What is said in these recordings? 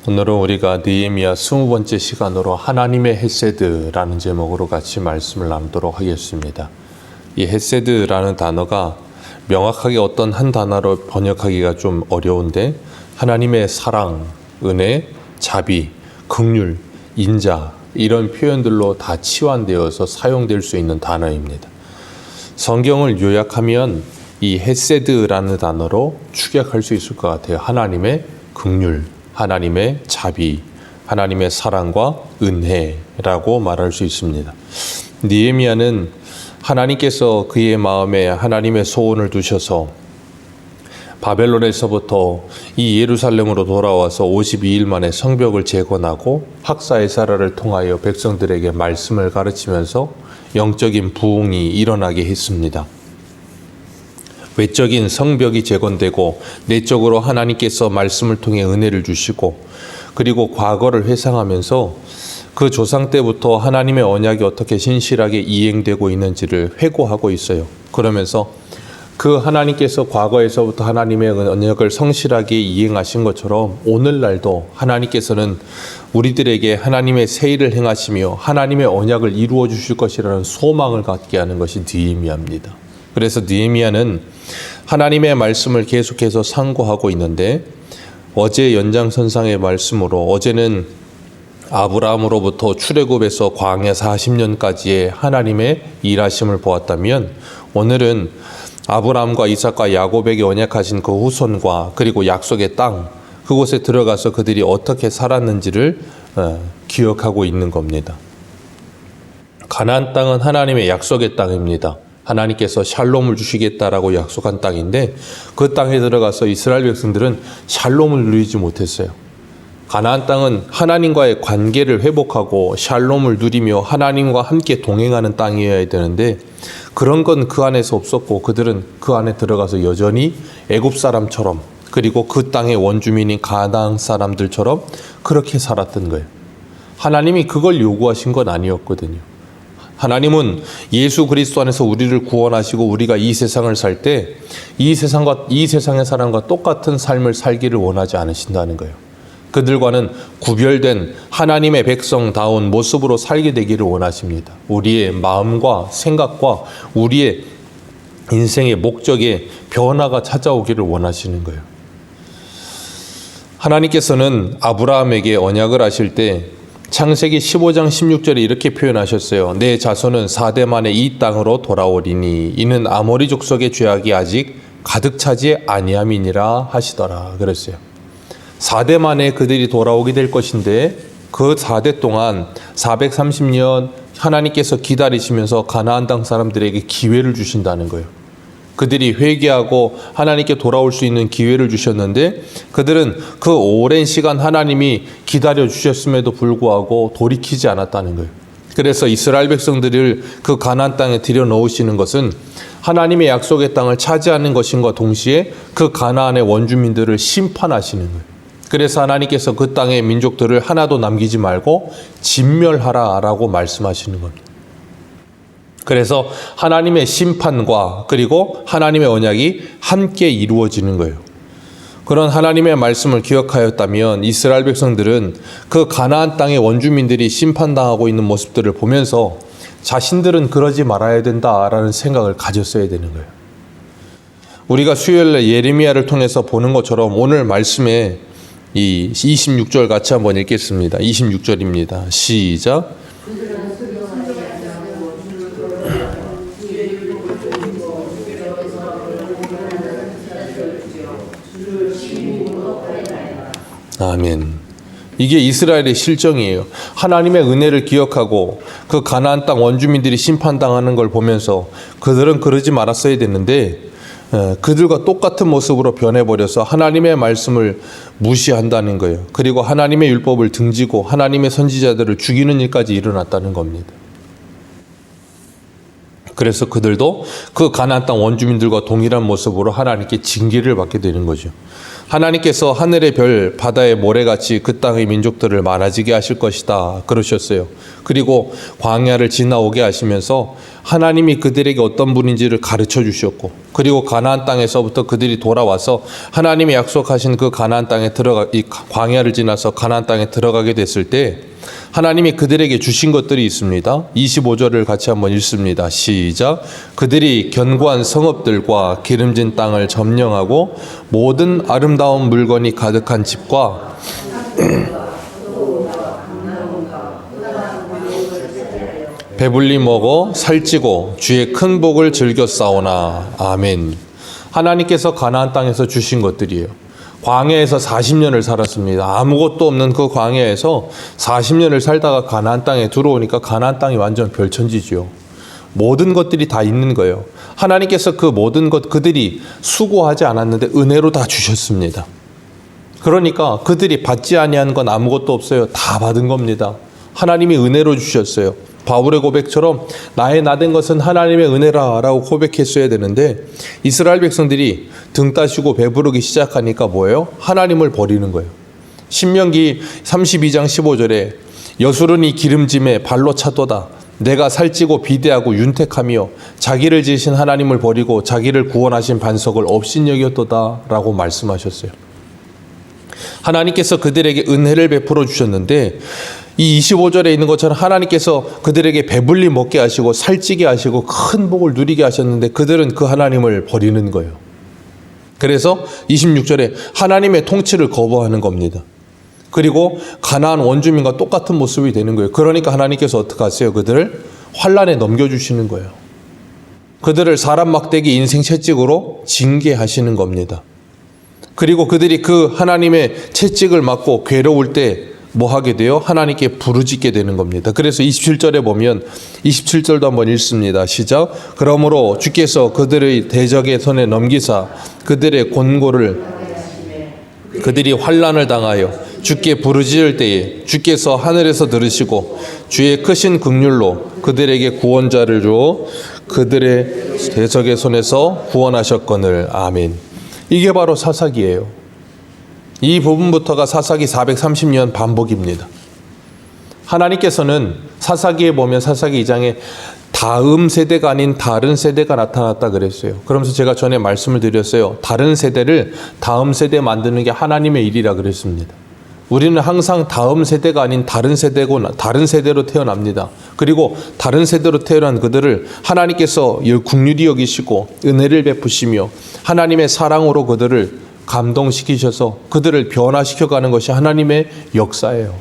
오늘은 우리가 느헤미야 20번째 시간으로 하나님의 헤세드라는 제목으로 같이 말씀을 나누도록 하겠습니다. 이 헤세드라는 단어가 명확하게 어떤 한 단어로 번역하기가 좀 어려운데 하나님의 사랑, 은혜, 자비, 긍휼, 인자 이런 표현들로 다 치환되어서 사용될 수 있는 단어입니다. 성경을 요약하면 이 헤세드라는 단어로 축약할 수 있을 것 같아요. 하나님의 긍휼, 하나님의 자비, 하나님의 사랑과 은혜라고 말할 수 있습니다. 느헤미야는 하나님께서 그의 마음에 하나님의 소원을 두셔서 바벨론에서부터 이 예루살렘으로 돌아와서 52일 만에 성벽을 재건하고 학사 에스라를 통하여 백성들에게 말씀을 가르치면서 영적인 부흥이 일어나게 했습니다. 외적인 성벽이 재건되고 내적으로 하나님께서 말씀을 통해 은혜를 주시고 그리고 과거를 회상하면서 그 조상 때부터 하나님의 언약이 어떻게 신실하게 이행되고 있는지를 회고하고 있어요. 그러면서 그 하나님께서 과거에서부터 하나님의 언약을 성실하게 이행하신 것처럼 오늘날도 하나님께서는 우리들에게 하나님의 새 일을 행하시며 하나님의 언약을 이루어 주실 것이라는 소망을 갖게 하는 것이 느헤미야입니다. 그래서 느헤미야는 하나님의 말씀을 계속해서 상고하고 있는데 어제 연장선상의 말씀으로 어제는 아브라함으로부터 출애굽에서 광야 40년까지의 하나님의 일하심을 보았다면 오늘은 아브라함과 이삭과 야곱에게 언약하신 그 후손과 그리고 약속의 땅 그곳에 들어가서 그들이 어떻게 살았는지를 기억하고 있는 겁니다. 가나안 땅은 하나님의 약속의 땅입니다. 하나님께서 샬롬을 주시겠다라고 약속한 땅인데 그 땅에 들어가서 이스라엘 백성들은 샬롬을 누리지 못했어요. 가나안 땅은 하나님과의 관계를 회복하고 샬롬을 누리며 하나님과 함께 동행하는 땅이어야 되는데 그런 건 그 안에서 없었고 그들은 그 안에 들어가서 여전히 애굽 사람처럼 그리고 그 땅의 원주민인 가나안 사람들처럼 그렇게 살았던 거예요. 하나님이 그걸 요구하신 건 아니었거든요. 하나님은 예수 그리스도 안에서 우리를 구원하시고 우리가 이 세상을 살 때 이 세상의 사람과 똑같은 삶을 살기를 원하지 않으신다는 거예요. 그들과는 구별된 하나님의 백성다운 모습으로 살게 되기를 원하십니다. 우리의 마음과 생각과 우리의 인생의 목적에 변화가 찾아오기를 원하시는 거예요. 하나님께서는 아브라함에게 언약을 하실 때 창세기 15장 16절에 이렇게 표현하셨어요. 내 자손은 4대 만에 이 땅으로 돌아오리니 이는 아모리 족속의 죄악이 아직 가득 차지 아니함이니라 하시더라 그랬어요. 4대 만에 그들이 돌아오게 될 것인데 그 4대 동안 430년 하나님께서 기다리시면서 가나안 땅 사람들에게 기회를 주신다는 거예요. 그들이 회개하고 하나님께 돌아올 수 있는 기회를 주셨는데 그들은 그 오랜 시간 하나님이 기다려 주셨음에도 불구하고 돌이키지 않았다는 거예요. 그래서 이스라엘 백성들을 그 가나안 땅에 들여놓으시는 것은 하나님의 약속의 땅을 차지하는 것인과 동시에 그 가나안의 원주민들을 심판하시는 거예요. 그래서 하나님께서 그 땅의 민족들을 하나도 남기지 말고 진멸하라라고 말씀하시는 겁니다. 그래서 하나님의 심판과 그리고 하나님의 언약이 함께 이루어지는 거예요. 그런 하나님의 말씀을 기억하였다면 이스라엘 백성들은 그 가나안 땅의 원주민들이 심판당하고 있는 모습들을 보면서 자신들은 그러지 말아야 된다라는 생각을 가졌어야 되는 거예요. 우리가 수요일에 예레미야를 통해서 보는 것처럼 오늘 말씀에 이 26절 같이 한번 읽겠습니다. 26절입니다. 시작. 아멘. 이게 이스라엘의 실정이에요. 하나님의 은혜를 기억하고 그 가나안 땅 원주민들이 심판당하는 걸 보면서 그들은 그러지 말았어야 됐는데 그들과 똑같은 모습으로 변해버려서 하나님의 말씀을 무시한다는 거예요. 그리고 하나님의 율법을 등지고 하나님의 선지자들을 죽이는 일까지 일어났다는 겁니다. 그래서 그들도 그 가나안 땅 원주민들과 동일한 모습으로 하나님께 징계를 받게 되는 거죠. 하나님께서 하늘의 별, 바다의 모래같이 그 땅의 민족들을 많아지게 하실 것이다 그러셨어요. 그리고 광야를 지나오게 하시면서 하나님이 그들에게 어떤 분인지를 가르쳐 주셨고, 그리고 가나안 땅에서부터 그들이 돌아와서 하나님이 약속하신 그 가나안 땅에 이 광야를 지나서 가나안 땅에 들어가게 됐을 때 하나님이 그들에게 주신 것들이 있습니다. 25절을 같이 한번 읽습니다. 시작. 그들이 견고한 성읍들과 기름진 땅을 점령하고 모든 아름다운 물건이 가득한 집과 배불리 먹어 살찌고 주의 큰 복을 즐겨 싸우나. 아멘. 하나님께서 가나안 땅에서 주신 것들이에요. 광야에서 40년을 살았습니다. 아무것도 없는 그 광야에서 40년을 살다가 가나안 땅에 들어오니까 가나안 땅이 완전 별천지지요. 모든 것들이 다 있는 거예요. 하나님께서 그 모든 것 그들이 수고하지 않았는데 은혜로 다 주셨습니다. 그러니까 그들이 받지 아니한 건 아무것도 없어요. 다 받은 겁니다. 하나님이 은혜로 주셨어요. 바울의 고백처럼 나의 나된 것은 하나님의 은혜라 라고 고백했어야 되는데 이스라엘 백성들이 등 따시고 배부르기 시작하니까 뭐예요? 하나님을 버리는 거예요. 신명기 32장 15절에 여수론이 기름짐에 발로 차도다. 내가 살찌고 비대하고 윤택하며 자기를 지으신 하나님을 버리고 자기를 구원하신 반석을 업신여겼도다 라고 말씀하셨어요. 하나님께서 그들에게 은혜를 베풀어 주셨는데 이 25절에 있는 것처럼 하나님께서 그들에게 배불리 먹게 하시고 살찌게 하시고 큰 복을 누리게 하셨는데 그들은 그 하나님을 버리는 거예요. 그래서 26절에 하나님의 통치를 거부하는 겁니다. 그리고 가나안 원주민과 똑같은 모습이 되는 거예요. 그러니까 하나님께서 어떻게 하세요? 그들을 환란에 넘겨주시는 거예요. 그들을 사람 막대기 인생 채찍으로 징계하시는 겁니다. 그리고 그들이 그 하나님의 채찍을 맞고 괴로울 때 뭐 하게 돼요? 하나님께 부르짖게 되는 겁니다. 그래서 27절에 보면 27절도 한번 읽습니다. 시작. 그러므로 주께서 그들의 대적의 손에 넘기사 그들의 곤고를 그들이 환난을 당하여 주께 부르짖을 때에 주께서 하늘에서 들으시고 주의 크신 긍휼로 그들에게 구원자를 주어 그들의 대적의 손에서 구원하셨거늘. 아멘. 이게 바로 사사기예요. 이 부분부터가 사사기 430년 반복입니다. 하나님께서는 사사기에 보면 사사기 2장에 다음 세대가 아닌 다른 세대가 나타났다 그랬어요. 그러면서 제가 전에 말씀을 드렸어요. 다른 세대를 다음 세대 만드는 게 하나님의 일이라 그랬습니다. 우리는 항상 다음 세대가 아닌 다른 세대로 태어납니다. 그리고 다른 세대로 태어난 그들을 하나님께서 긍휼히 여기시고 은혜를 베푸시며 하나님의 사랑으로 그들을 감동시키셔서 그들을 변화시켜가는 것이 하나님의 역사예요.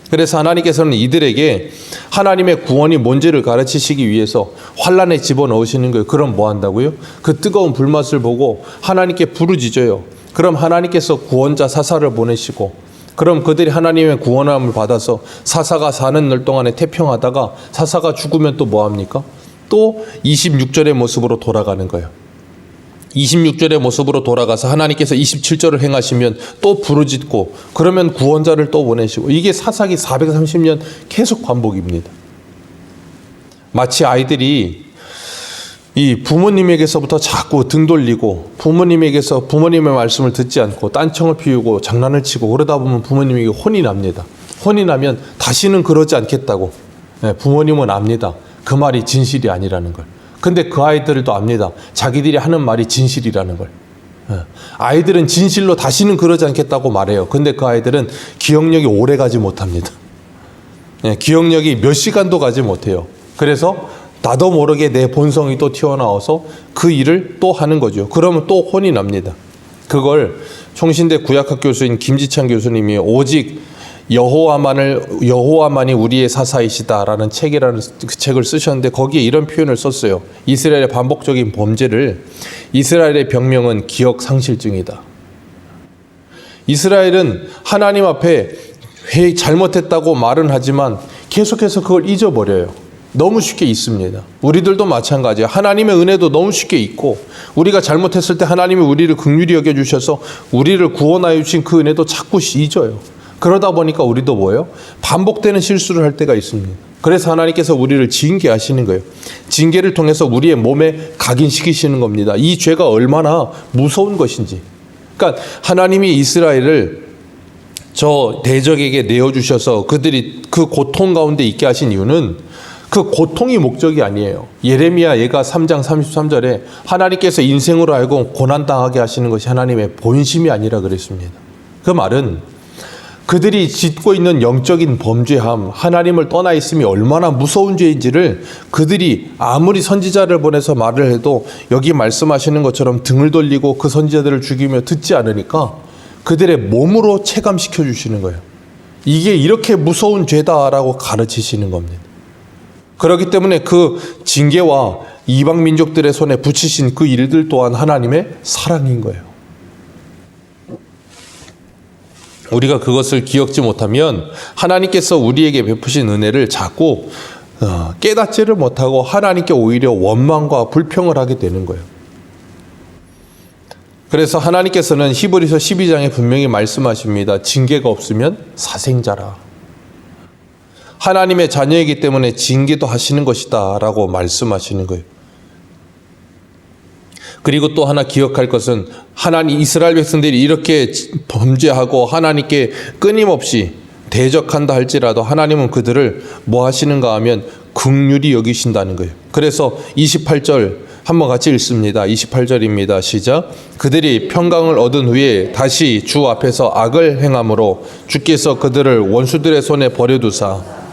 그래서 하나님께서는 이들에게 하나님의 구원이 뭔지를 가르치시기 위해서 환란에 집어넣으시는 거예요. 그럼 뭐 한다고요? 그 뜨거운 불맛을 보고 하나님께 부르짖어요. 그럼 하나님께서 구원자 사사를 보내시고 그럼 그들이 하나님의 구원함을 받아서 사사가 사는 날 동안에 태평하다가 사사가 죽으면 또 뭐 합니까? 또 26절의 모습으로 돌아가는 거예요. 26절의 모습으로 돌아가서 하나님께서 27절을 행하시면 또 부르짖고 그러면 구원자를 또 보내시고 이게 사사기 430년 계속 반복입니다. 마치 아이들이 이 부모님에게서부터 자꾸 등 돌리고 부모님에게서 부모님의 말씀을 듣지 않고 딴청을 피우고 장난을 치고 그러다 보면 부모님에게 혼이 납니다. 혼이 나면 다시는 그러지 않겠다고 부모님은 압니다. 그 말이 진실이 아니라는 걸. 근데 그 아이들도 압니다. 자기들이 하는 말이 진실이라는 걸. 아이들은 진실로 다시는 그러지 않겠다고 말해요. 근데 그 아이들은 기억력이 오래 가지 못합니다. 기억력이 몇 시간도 가지 못해요. 그래서 나도 모르게 내 본성이 또 튀어나와서 그 일을 또 하는 거죠. 그러면 또 혼이 납니다. 그걸 총신대 구약학 교수인 김지찬 교수님이 오직 여호와만이 우리의 사사이시다라는 책을 쓰셨는데 거기에 이런 표현을 썼어요. 이스라엘의 반복적인 범죄를 이스라엘의 병명은 기억 상실증이다. 이스라엘은 하나님 앞에 잘못했다고 말은 하지만 계속해서 그걸 잊어버려요. 너무 쉽게 잊습니다. 우리들도 마찬가지예요. 하나님의 은혜도 너무 쉽게 잊고 우리가 잘못했을 때 하나님이 우리를 긍휼히 여겨주셔서 우리를 구원하여 주신 그 은혜도 자꾸 잊어요. 그러다 보니까 우리도 뭐예요? 반복되는 실수를 할 때가 있습니다. 그래서 하나님께서 우리를 징계하시는 거예요. 징계를 통해서 우리의 몸에 각인시키시는 겁니다. 이 죄가 얼마나 무서운 것인지. 그러니까 하나님이 이스라엘을 저 대적에게 내어주셔서 그들이 그 고통 가운데 있게 하신 이유는 그 고통이 목적이 아니에요. 예레미야 예가 3장 33절에 하나님께서 인생으로 알고 고난당하게 하시는 것이 하나님의 본심이 아니라 그랬습니다. 그 말은 그들이 짓고 있는 영적인 범죄함, 하나님을 떠나 있음이 얼마나 무서운 죄인지를 그들이 아무리 선지자를 보내서 말을 해도 여기 말씀하시는 것처럼 등을 돌리고 그 선지자들을 죽이며 듣지 않으니까 그들의 몸으로 체감시켜 주시는 거예요. 이게 이렇게 무서운 죄다라고 가르치시는 겁니다. 그렇기 때문에 그 징계와 이방 민족들의 손에 붙이신 그 일들 또한 하나님의 사랑인 거예요. 우리가 그것을 기억지 못하면 하나님께서 우리에게 베푸신 은혜를 자꾸 깨닫지를 못하고 하나님께 오히려 원망과 불평을 하게 되는 거예요. 그래서 하나님께서는 히브리서 12장에 분명히 말씀하십니다. 징계가 없으면 사생자라. 하나님의 자녀이기 때문에 징계도 하시는 것이다 라고 말씀하시는 거예요. 그리고 또 하나 기억할 것은 하나님 이스라엘 백성들이 이렇게 범죄하고 하나님께 끊임없이 대적한다 할지라도 하나님은 그들을 뭐 하시는가 하면 긍휼히 여기신다는 거예요. 그래서 28절 한번 같이 읽습니다. 28절입니다. 시작. 그들이 평강을 얻은 후에 다시 주 앞에서 악을 행함으로 주께서 그들을 원수들의 손에 버려두사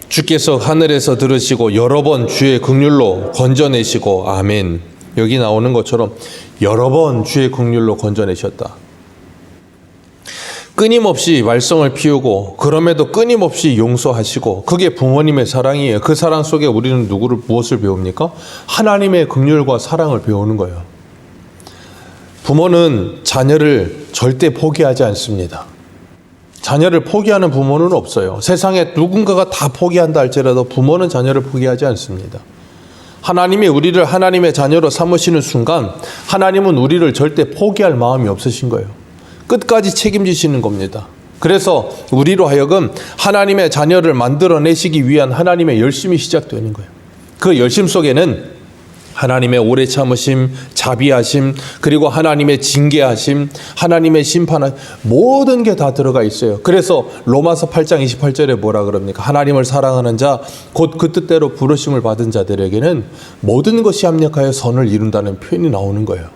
주께서 하늘에서 들으시고 여러 번 주의 긍휼로 건져내시고 아멘. 여기 나오는 것처럼 여러 번 주의 긍휼로 건져내셨다. 끊임없이 말썽을 피우고 그럼에도 끊임없이 용서하시고 그게 부모님의 사랑이에요. 그 사랑 속에 우리는 무엇을 배웁니까? 하나님의 긍휼과 사랑을 배우는 거예요. 부모는 자녀를 절대 포기하지 않습니다. 자녀를 포기하는 부모는 없어요. 세상에 누군가가 다 포기한다 할지라도 부모는 자녀를 포기하지 않습니다. 하나님이 우리를 하나님의 자녀로 삼으시는 순간 하나님은 우리를 절대 포기할 마음이 없으신 거예요. 끝까지 책임지시는 겁니다. 그래서 우리로 하여금 하나님의 자녀를 만들어내시기 위한 하나님의 열심이 시작되는 거예요. 그 열심 속에는 하나님의 오래 참으심, 자비하심, 그리고 하나님의 징계하심, 하나님의 심판하심, 모든 게 다 들어가 있어요. 그래서 로마서 8장 28절에 뭐라 그럽니까? 하나님을 사랑하는 자, 곧 그 뜻대로 부르심을 받은 자들에게는 모든 것이 합력하여 선을 이룬다는 표현이 나오는 거예요.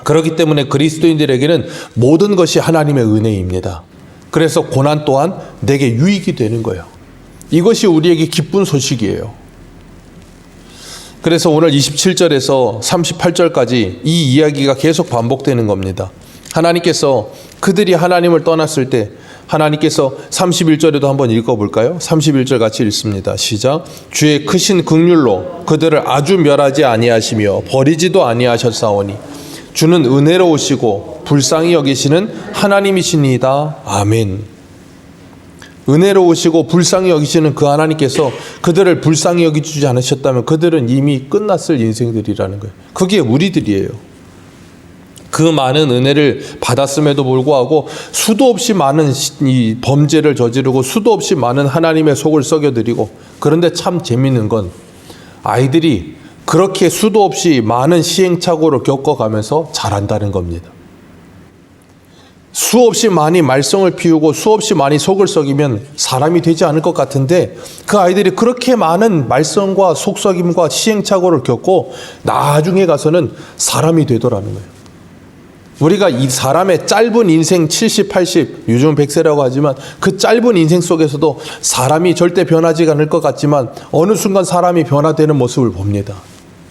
그렇기 때문에 그리스도인들에게는 모든 것이 하나님의 은혜입니다. 그래서 고난 또한 내게 유익이 되는 거예요. 이것이 우리에게 기쁜 소식이에요. 그래서 오늘 27절에서 38절까지 이 이야기가 계속 반복되는 겁니다. 하나님께서 그들이 하나님을 떠났을 때 하나님께서 31절에도 한번 읽어볼까요? 31절 같이 읽습니다. 시작. 주의 크신 긍휼로 그들을 아주 멸하지 아니하시며 버리지도 아니하셨사오니 주는 은혜로우시고 불쌍히 여기시는 하나님이시니이다. 아멘. 은혜로우시고 불쌍히 여기시는 그 하나님께서 그들을 불쌍히 여기주지 않으셨다면 그들은 이미 끝났을 인생들이라는 거예요. 그게 우리들이에요. 그 많은 은혜를 받았음에도 불구하고 수도 없이 많은 이 범죄를 저지르고 수도 없이 많은 하나님의 속을 썩여드리고 그런데 참 재밌는 건 아이들이 그렇게 수도 없이 많은 시행착오를 겪어가면서 자란다는 겁니다. 수없이 많이 말썽을 피우고 수없이 많이 속을 썩이면 사람이 되지 않을 것 같은데 그 아이들이 그렇게 많은 말썽과 속썩임과 시행착오를 겪고 나중에 가서는 사람이 되더라는 거예요. 우리가 이 사람의 짧은 인생 70, 80, 요즘 100세라고 하지만 그 짧은 인생 속에서도 사람이 절대 변하지 않을 것 같지만 어느 순간 사람이 변화되는 모습을 봅니다.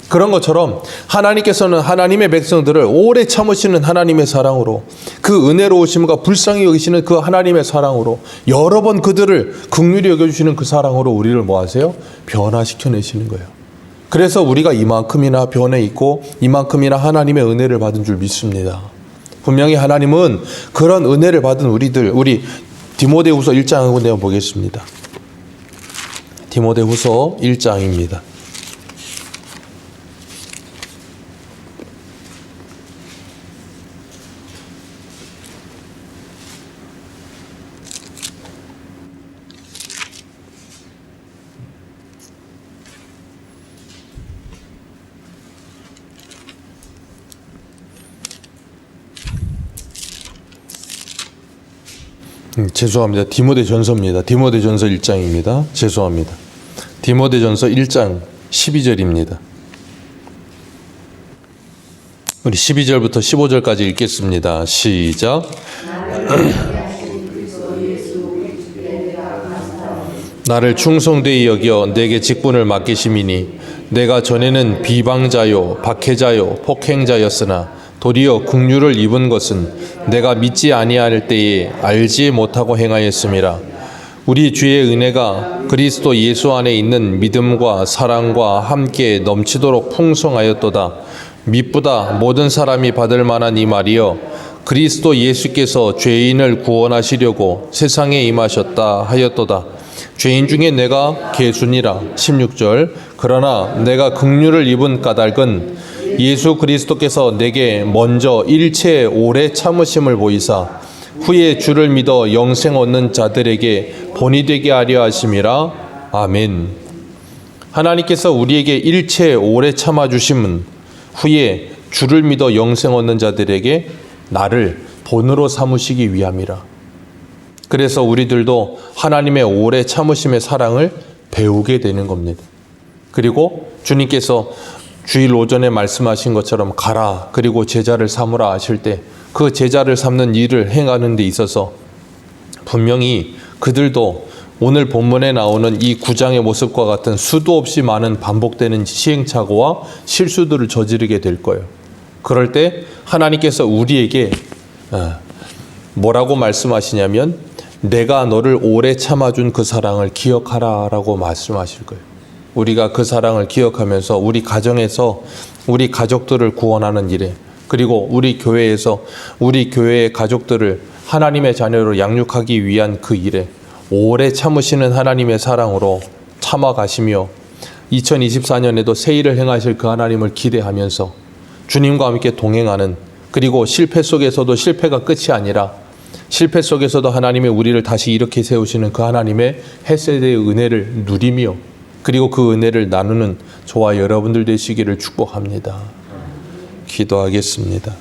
그런 것처럼 하나님께서는 하나님의 백성들을 오래 참으시는 하나님의 사랑으로 그 은혜로우심과 불쌍히 여기시는 그 하나님의 사랑으로 여러 번 그들을 긍휼히 여겨주시는 그 사랑으로 우리를 뭐 하세요? 변화시켜내시는 거예요. 그래서 우리가 이만큼이나 변해 있고 이만큼이나 하나님의 은혜를 받은 줄 믿습니다. 분명히 하나님은 그런 은혜를 받은 우리 디모데후서 1장을 내어 보겠습니다. 디모데후서 1장입니다. 죄송합니다. 디모데전서입니다. 디모데전서 1장입니다. 죄송합니다. 디모데전서 1장 12절입니다. 우리 12절부터 15절까지 읽겠습니다. 시작. 나를 충성되이 여겨 내게 직분을 맡기심이니 내가 전에는 비방자요 박해자요 폭행자였으나 도리어 긍휼을 입은 것은 내가 믿지 아니할 때에 알지 못하고 행하였음이라. 우리 주의 은혜가 그리스도 예수 안에 있는 믿음과 사랑과 함께 넘치도록 풍성하였도다. 미쁘다 모든 사람이 받을 만한 이 말이여, 그리스도 예수께서 죄인을 구원하시려고 세상에 임하셨다 하였도다. 죄인 중에 내가 개순이라. 16절. 그러나 내가 긍휼을 입은 까닭은 예수 그리스도께서 내게 먼저 일체 오래 참으심을 보이사 후에 주를 믿어 영생 얻는 자들에게 본이 되게 하려 하심이라. 아멘. 하나님께서 우리에게 일체 오래 참아주심은 후에 주를 믿어 영생 얻는 자들에게 나를 본으로 삼으시기 위함이라. 그래서 우리들도 하나님의 오래 참으심의 사랑을 배우게 되는 겁니다. 그리고 주님께서 주일 오전에 말씀하신 것처럼 가라 그리고 제자를 삼으라 하실 때 그 제자를 삼는 일을 행하는 데 있어서 분명히 그들도 오늘 본문에 나오는 이 9장의 모습과 같은 수도 없이 많은 반복되는 시행착오와 실수들을 저지르게 될 거예요. 그럴 때 하나님께서 우리에게 뭐라고 말씀하시냐면 내가 너를 오래 참아준 그 사랑을 기억하라 라고 말씀하실 거예요. 우리가 그 사랑을 기억하면서 우리 가정에서 우리 가족들을 구원하는 일에, 그리고 우리 교회에서 우리 교회의 가족들을 하나님의 자녀로 양육하기 위한 그 일에 오래 참으시는 하나님의 사랑으로 참아가시며 2024년에도 새 일을 행하실 그 하나님을 기대하면서 주님과 함께 동행하는, 그리고 실패 속에서도 실패가 끝이 아니라 실패 속에서도 하나님의 우리를 다시 일으켜 세우시는 그 하나님의 헤세드의 은혜를 누리며, 그리고 그 은혜를 나누는 저와 여러분들 되시기를 축복합니다. 기도하겠습니다.